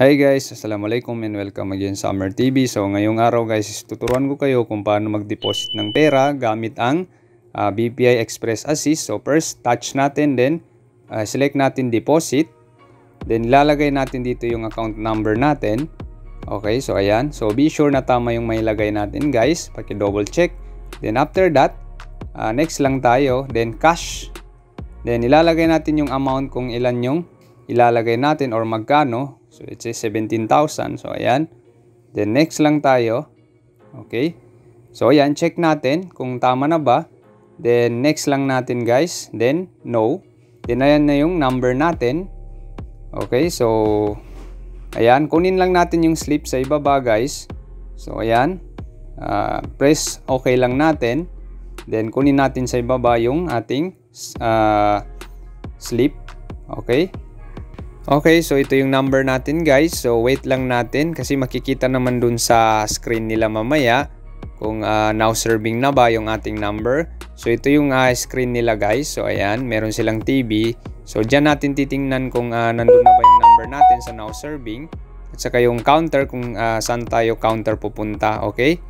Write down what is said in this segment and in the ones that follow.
Hi guys, Assalamualaikum and welcome again sa Amer TV. So ngayong araw guys, tuturuan ko kayo kung paano mag-deposit ng pera gamit ang BPI Express Assist. So first, touch natin, then select natin deposit. Then ilalagay natin dito yung account number natin. Okay, so ayan. So be sure na tama yung mailagay natin guys. Paki-double check. Then after that, next lang tayo. Then cash. Then ilalagay natin yung amount kung ilan yung ilalagay natin or magkano. So it's 17,000. So ayan. Then next lang tayo. Okay. So ayan, check natin kung tama na ba. Then next lang natin guys. Then no. Then ayan na yung number natin. Okay, so ayan, kunin lang natin yung slip sa ibaba guys. So ayan. Press okay lang natin. Then kunin natin sa ibaba yung ating slip. Okay. Okay, so ito yung number natin guys. So wait lang natin kasi makikita naman dun sa screen nila mamaya kung now serving na ba yung ating number. So ito yung screen nila guys. So ayan, meron silang TV. So dyan natin titingnan kung nandun na ba yung number natin sa now serving. At saka yung counter kung saan tayo counter pupunta. Okay.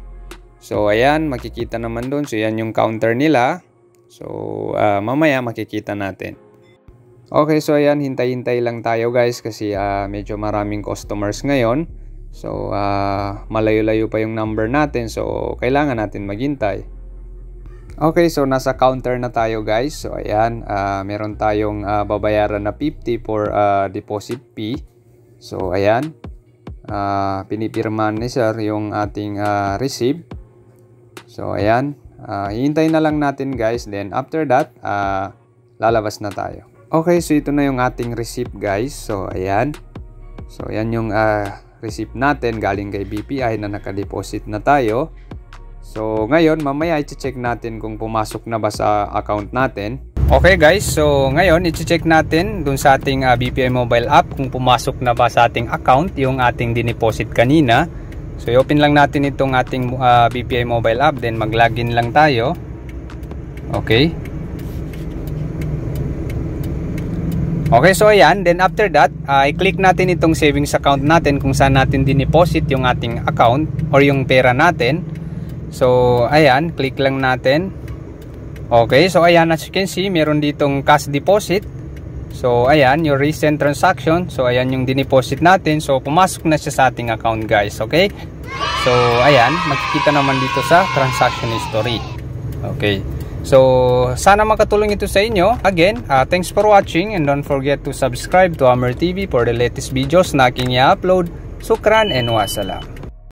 So ayan, makikita naman dun. So yan yung counter nila. So mamaya makikita natin. Okay, so ayan, hintay-hintay lang tayo guys kasi medyo maraming customers ngayon. So malayo-layo pa yung number natin, so kailangan natin maghintay. Okay, so nasa counter na tayo guys. So ayan, meron tayong babayaran na 50 for deposit fee. So ayan, pinipirmahan ni sir yung ating receipt. So ayan, hintay na lang natin guys. Then after that, lalabas na tayo. Okay, so ito na yung ating receipt guys. So ayan. So ayan yung receipt natin galing kay BPI na nakadeposit na tayo. So ngayon mamaya i-check natin kung pumasok na ba sa account natin. Okay guys, so ngayon i-check natin dun sa ating BPI mobile app kung pumasok na ba sa ating account yung ating dineposit kanina. So i-open lang natin itong ating BPI mobile app, then mag-login lang tayo. Okay. Okay, so ayan, then after that, i-click natin itong savings account natin kung saan natin dineposit yung ating account or yung pera natin. So ayan, click lang natin. Okay, so ayan, as you can see, meron ditong cash deposit. So ayan, your recent transaction. So ayan yung dineposit natin. So pumasok na siya sa ating account guys, okay? So ayan, makikita naman dito sa transaction history. Okay. So, sana makatulong ito sa inyo. Again, thanks for watching and don't forget to subscribe to Amer TV for the latest videos na aking i-upload. Sukran and wassalam.